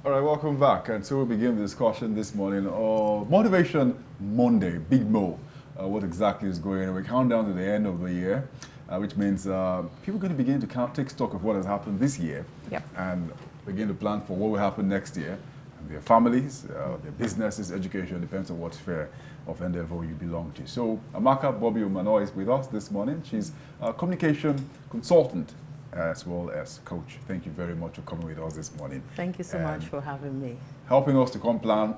All right, welcome back. And so we begin the discussion this morning. Motivation Monday, Big Mo. What exactly is going on? We count down to the end of the year, which means people are going to begin to take stock of what has happened this year and begin to plan for what will happen next year. And their families, their businesses, education, depends on what sphere of endeavor you belong to. So Amaka Bobby-Umeano is with us this morning. She's a communication consultant as well as coach. Thank you very much for coming with us this morning. Thank you so much for having me. Helping us to come plan,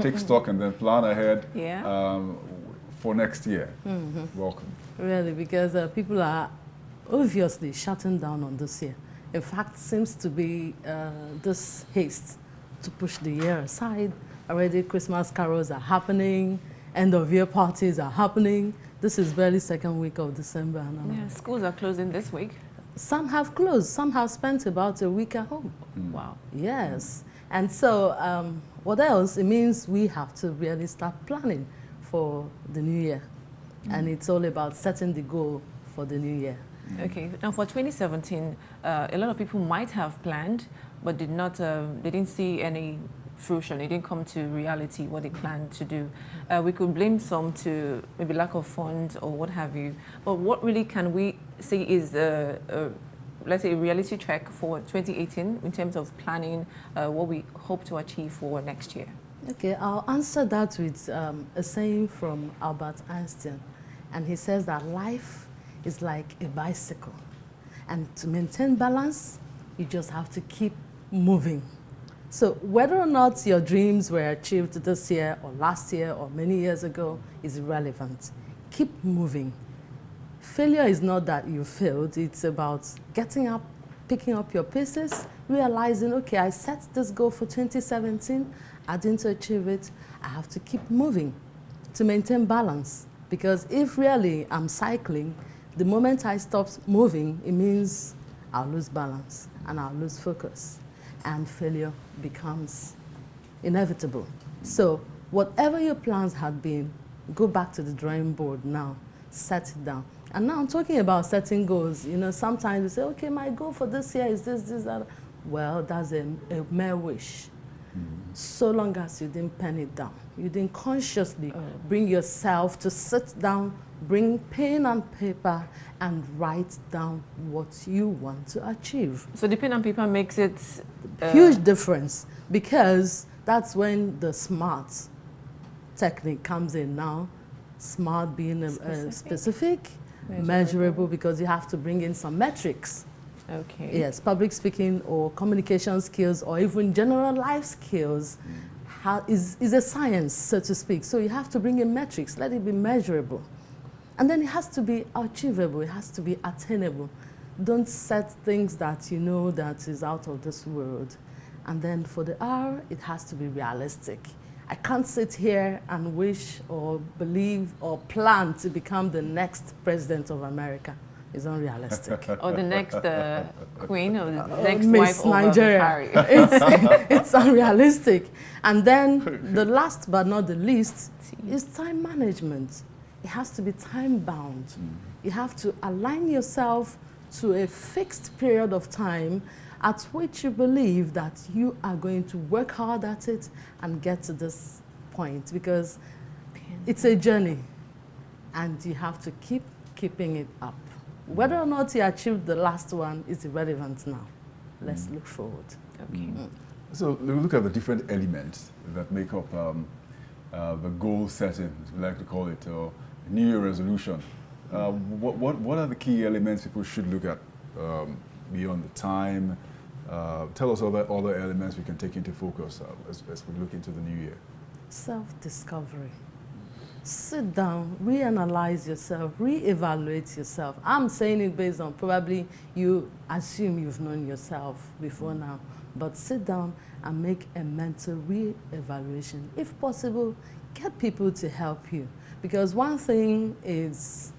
take stock, and then plan ahead for next year. Welcome. Really, because people are obviously shutting down on this year. In fact, seems to be this haste to push the year aside. Already Christmas carols are happening, end of year parties are happening. This is barely second week of December. Yeah, schools are closing this week. Some have closed, some have spent about a week at home. Wow. Yes. And so what else? It means we have to really start planning for the new year. And it's all about setting the goal for the new year. Okay. Now for 2017, a lot of people might have planned, but did not. They didn't see any fruition. It didn't come to reality what they planned to do. We could blame some to maybe lack of funds or what have you. But what really can we say is let's say a reality check for 2018 in terms of planning what we hope to achieve for next year? Okay, I'll answer that with a saying from Albert Einstein. And he says that life is like a bicycle. And to maintain balance, you just have to keep moving. So whether or not your dreams were achieved this year or last year or many years ago is irrelevant. Keep moving. Failure is not that you failed. It's about getting up, picking up your pieces, realizing, okay, I set this goal for 2017. I didn't achieve it. I have to keep moving to maintain balance. Because if really I'm cycling, the moment I stop moving, it means I'll lose balance and I'll lose focus. And failure becomes inevitable. So whatever your plans had been, go back to the drawing board now, set it down. And now I'm talking about setting goals. You know, sometimes you say, okay, my goal for this year is this, that. Well, that's a mere wish. So long as you didn't pen it down. You didn't consciously bring yourself to sit down, bring pen and paper, and write down what you want to achieve. So the pen and paper makes it huge difference, because that's when the SMART technique comes in now. SMART being specific, measurable, because you have to bring in some metrics. Okay. Yes, public speaking or communication skills or even general life skills is a science, so to speak. So you have to bring in metrics, let it be measurable. And then it has to be achievable, it has to be attainable. Don't set things that you know that is out of this world. And then for the R, it has to be realistic. I can't sit here and wish or believe or plan to become the next president of America. It's unrealistic. Or the next queen or the next Miss wife Nigeria. of Harry. It's unrealistic. And then the last but not the least is time management. It has to be time bound. You have to align yourself to a fixed period of time at which you believe that you are going to work hard at it and get to this point, because it's a journey and you have to keep keeping it up. Whether or not you achieved the last one is irrelevant now. Let's look forward. Okay. So we look at the different elements that make up the goal setting, as we like to call it, or New Year resolution. What are the key elements people should look at beyond the time? Tell us other elements we can take into focus as we look into the new year. Self-discovery. Sit down, reanalyze yourself, reevaluate yourself. I'm saying it based on probably you assume you've known yourself before now, but sit down and make a mental reevaluation. If possible, get people to help you, because one thing is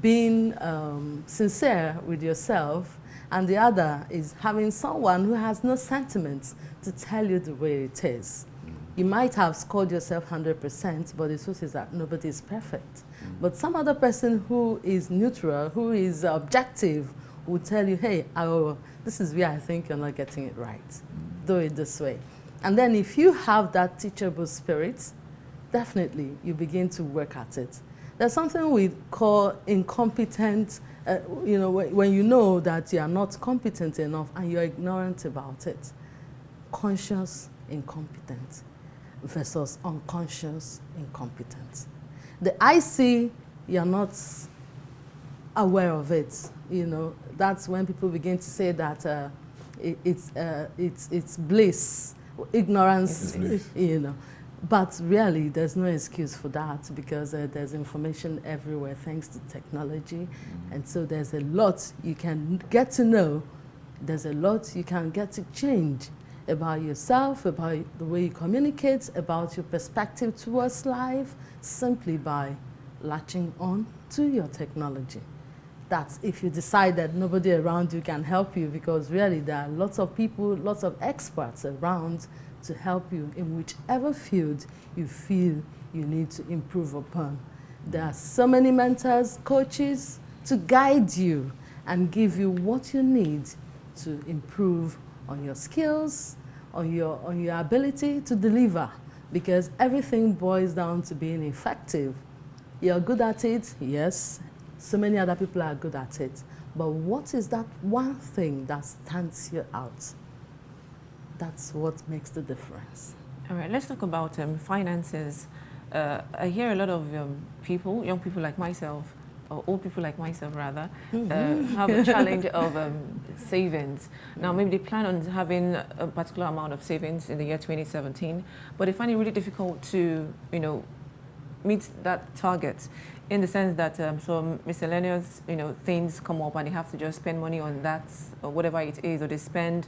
being sincere with yourself, and the other is having someone who has no sentiments to tell you the way it is. You might have scored yourself 100%, but the truth is that nobody is perfect. But some other person who is neutral, who is objective, will tell you, hey, this is where I think you're not getting it right. Do it this way. And then if you have that teachable spirit, definitely you begin to work at it. There's something we call incompetent, when you know that you are not competent enough and you're ignorant about it. Conscious incompetence versus unconscious incompetence. The I see, you're not aware of it. That's when people begin to say that it's bliss, ignorance, But really, there's no excuse for that because there's information everywhere thanks to technology. And so there's a lot you can get to know. There's a lot you can get to change about yourself, about the way you communicate, about your perspective towards life, simply by latching on to your technology. That's if you decide that nobody around you can help you, because really there are lots of people, lots of experts around to help you in whichever field you feel you need to improve upon. There are so many mentors, coaches to guide you and give you what you need to improve on your skills, on your ability to deliver, because everything boils down to being effective. You're good at it, yes. So many other people are good at it. But what is that one thing that stands you out? That's what makes the difference. All right, let's talk about finances. I hear a lot of people, young people like myself, or old people like myself rather, have a challenge of savings. Now maybe they plan on having a particular amount of savings in the year 2017, but they find it really difficult to, meet that target, in the sense that some miscellaneous, things come up and they have to just spend money on that or whatever it is, or they spend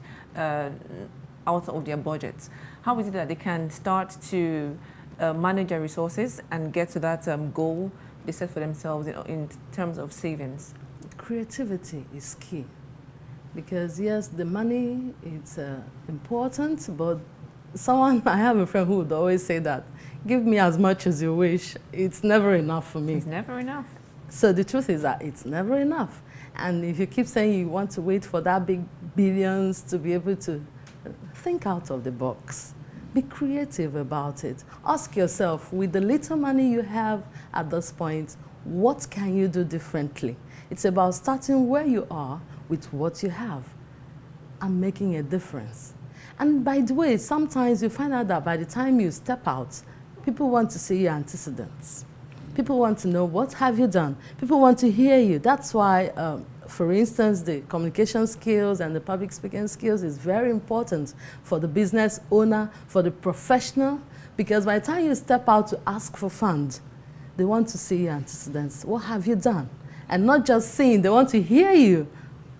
out of their budgets. How is it that they can start to manage their resources and get to that goal they set for themselves in terms of savings? Creativity is key, because yes, the money is important, but I have a friend who would always say that, give me as much as you wish, it's never enough for me. It's never enough. So the truth is that it's never enough. And if you keep saying you want to wait for that big billions to be able to think out of the box, be creative about it. Ask yourself, with the little money you have at this point, what can you do differently? It's about starting where you are with what you have and making a difference. And by the way, sometimes you find out that by the time you step out, people want to see your antecedents. People want to know, what have you done? People want to hear you. That's why, for instance, the communication skills and the public speaking skills is very important for the business owner, for the professional, because by the time you step out to ask for funds, they want to see your antecedents. What have you done? And not just seeing, they want to hear you.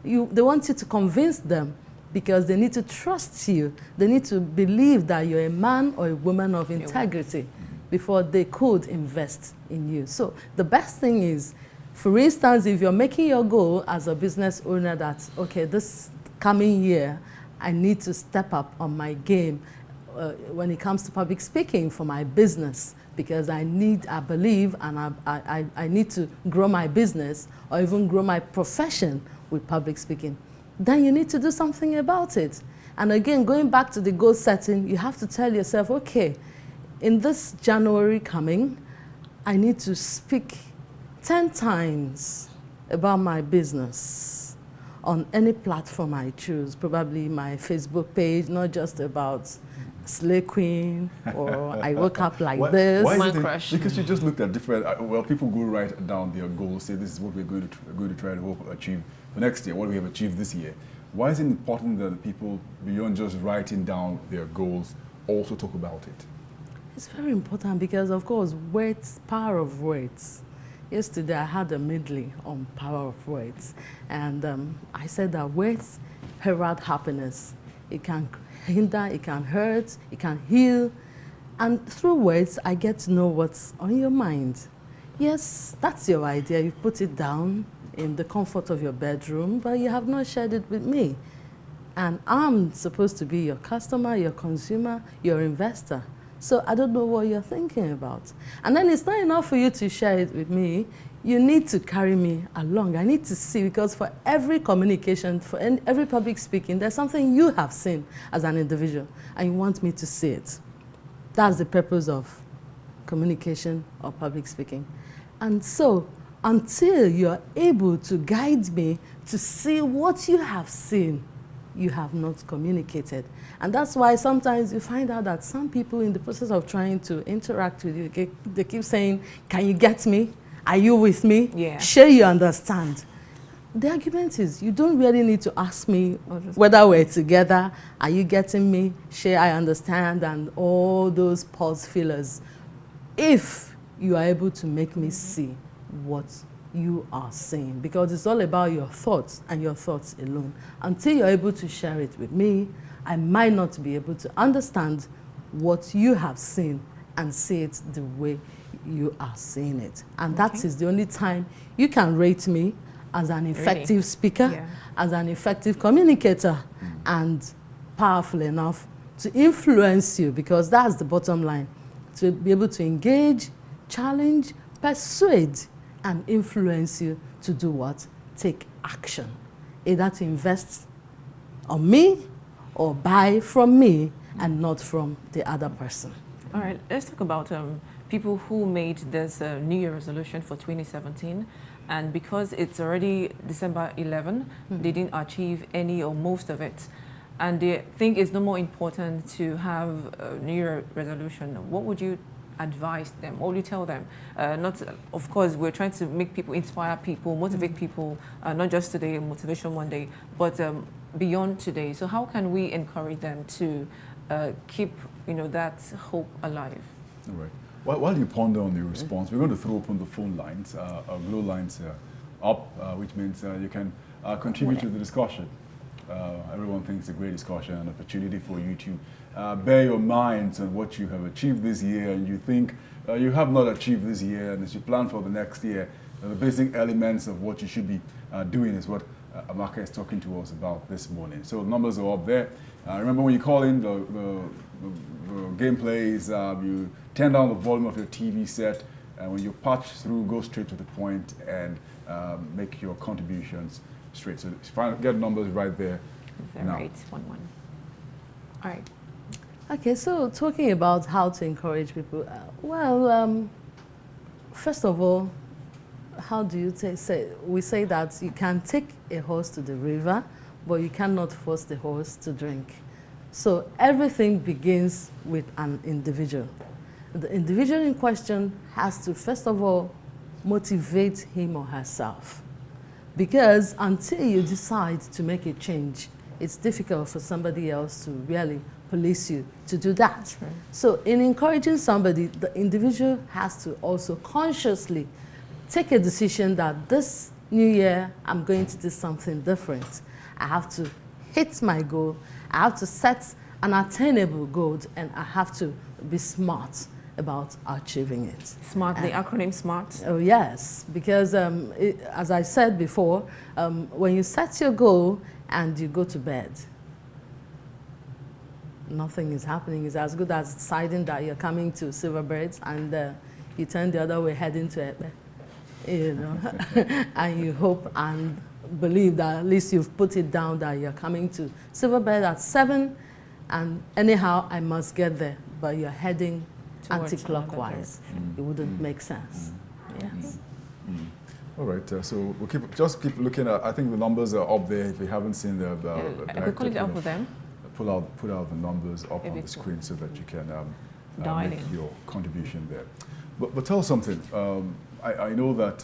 They want you to convince them, because they need to trust you. They need to believe that you're a man or a woman of integrity before they could invest in you. So the best thing is, for instance, if you're making your goal as a business owner that, okay, this coming year, I need to step up on my game when it comes to public speaking for my business, because I believe, and I need to grow my business or even grow my profession with public speaking. Then you need to do something about it. And again, going back to the goal setting, you have to tell yourself, okay, in this January coming, I need to speak 10 times about my business on any platform I choose, probably my Facebook page, not just about Slay Queen or I woke up like this. Why My crush. Because you just looked at different, people go write down their goals, say this is what we're going to try to achieve for next year, what we have achieved this year. Why is it important that people, beyond just writing down their goals, also talk about it? It's very important because, of course, words, power of words. Yesterday, I had a medley on power of words, and I said that words herald happiness. It can hinder, it can hurt, it can heal, and through words, I get to know what's on your mind. Yes, that's your idea. You put it down in the comfort of your bedroom, but you have not shared it with me. And I'm supposed to be your customer, your consumer, your investor. So I don't know what you're thinking about. And then it's not enough for you to share it with me. you need to carry me along. I need to see, because for every communication, for every public speaking, there's something you have seen as an individual, and you want me to see it. That's the purpose of communication or public speaking. And so, until you're able to guide me to see what you have seen, you have not communicated. And that's why sometimes you find out that some people, in the process of trying to interact with you, they keep saying, can you get me? Are you with me? Yeah. Sure you understand. The argument is, you don't really need to ask me whether we're together, are you getting me? Sure, I understand, and all those pause fillers. If you are able to make me see what you are saying, because it's all about your thoughts and your thoughts alone. Until you're able to share it with me, I might not be able to understand what you have seen and see it the way you are seeing it. And that is the only time you can rate me as an effective speaker, as an effective communicator, and powerful enough to influence you, because that's the bottom line. To be able to engage, challenge, persuade, and influence you to do what? Take action. Either to invest on me or buy from me and not from the other person. All right, let's talk about people who made this New Year resolution for 2017, and because it's already December 11, they didn't achieve any or most of it, and they think it's no more important to have a New Year resolution. What would you advise them? What would you tell them? Of course, we're trying to make people, inspire people, motivate people, not just today, Motivation Monday, but beyond today. So how can we encourage them to keep, that hope alive? All right. While you ponder on the response, we're going to throw open the phone lines, our glow lines up, which means you can contribute to the discussion. Everyone thinks it's a great discussion, an opportunity for you to bear your minds on what you have achieved this year, and you think you have not achieved this year, and as you plan for the next year, the basic elements of what you should be doing is what Amaka is talking to us about this morning. So numbers are up there. Remember, when you call in, the gameplay is you turn down the volume of your TV set, and when you patch through, go straight to the point and make your contributions straight. So get numbers right there. 0811. All right. Okay, so talking about how to encourage people, first of all, how do you say? We say that you can take a horse to the river, but you cannot force the horse to drink. So everything begins with an individual. The individual in question has to, first of all, motivate him or herself. Because until you decide to make a change, it's difficult for somebody else to really police you to do that. Right. So in encouraging somebody, the individual has to also consciously take a decision that this new year, I'm going to do something different. I have to hit my goal. I have to set an attainable goal, and I have to be smart about achieving it. SMART, the acronym SMART? Oh yes, because as I said before, when you set your goal and you go to bed, nothing is happening. It's as good as deciding that you're coming to Silverbirds and you turn the other way heading to Epe, and you hope and believe that at least you've put it down that you're coming to Silverbird at 7, and anyhow I must get there, but you're heading anti-clockwise. It wouldn't make sense. Yes. All right, so we'll keep looking at. I think the numbers are up there. If you haven't seen the I could call it out for them. Put out the numbers up on the screen so that you can make your contribution there. But tell us something. I know that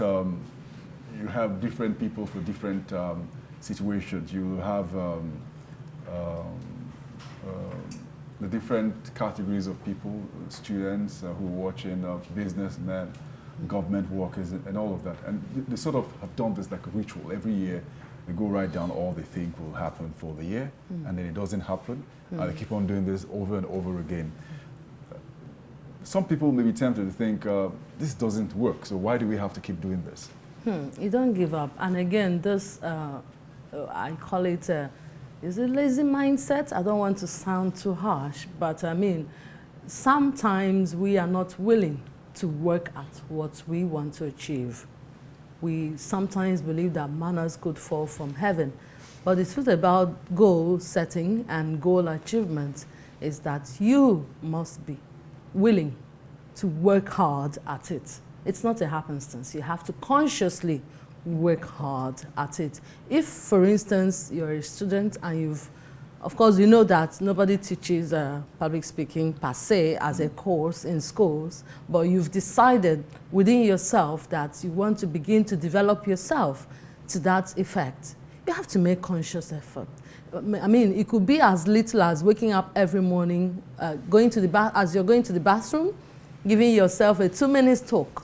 you have different people for different situations. You have the different categories of people, students who are watching, businessmen, government workers, and all of that. And they sort of have done this like a ritual. Every year, they go write down all they think will happen for the year, and then it doesn't happen. They keep on doing this over and over again. Some people may be tempted to think, this doesn't work, so why do we have to keep doing this? You don't give up. And again, this, I call it, is it lazy mindset? I don't want to sound too harsh, but I mean, sometimes we are not willing to work at what we want to achieve. we sometimes believe that manners could fall from heaven. But the truth about goal setting and goal achievement is that you must be willing to work hard at it. It's not a happenstance. You have to consciously work hard at it. If, for instance, you're a student and of course, you know that nobody teaches public speaking per se as a course in schools, but you've decided within yourself that you want to begin to develop yourself to that effect. You have to make conscious effort. I mean, it could be as little as waking up every morning, as you're going to the bathroom, giving yourself a 2-minute talk.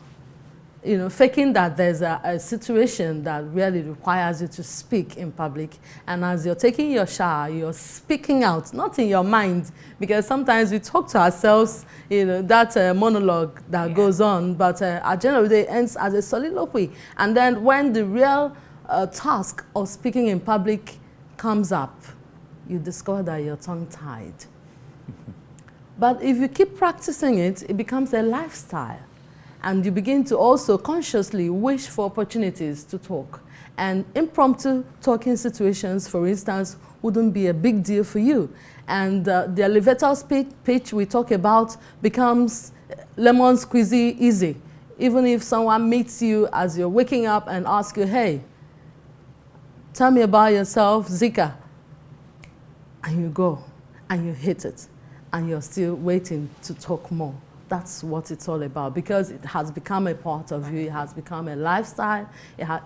You know, faking that there's a situation that really requires you to speak in public. And as you're taking your shower, you're speaking out, not in your mind, because sometimes we talk to ourselves, you know, that monologue that goes on, but at the end of the day, it ends as a soliloquy. And then when the real task of speaking in public comes up, you discover that you're tongue-tied. But if you keep practicing it, it becomes a lifestyle. And you begin to also consciously wish for opportunities to talk. And impromptu talking situations, for instance, wouldn't be a big deal for you. And the elevator pitch we talk about becomes lemon squeezy easy. Even if someone meets you as you're waking up and asks you, hey, tell me about yourself, Zika. And you go, and you hit it, and you're still waiting to talk more. That's what it's all about, because it has become a part of you. It has become a lifestyle.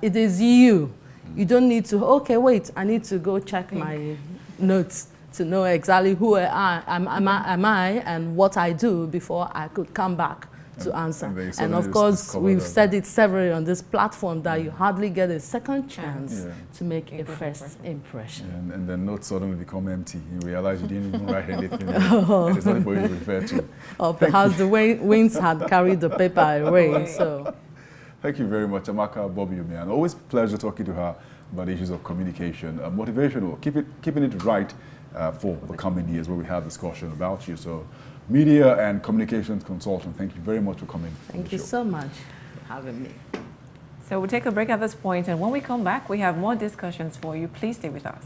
It is you. You don't need to, okay, wait, I need to go check my notes to know exactly who I am and what I do before I could come back to answer. And of course, we've said it severally on this platform that you hardly get a second chance to make a first impression. And the notes suddenly become empty. You realize you didn't even write anything. There's nothing for you to refer to. Or perhaps the winds had carried the paper away. So, thank you very much, Amaka Bobby-Umeano. Always a pleasure talking to her about issues of communication, motivational, keeping it right for the coming years, where we have discussion about you. So, media and communications consultant, thank you very much for coming. Thank you so much for having me. So we'll take a break at this point, and when we come back, we have more discussions for you. Please stay with us.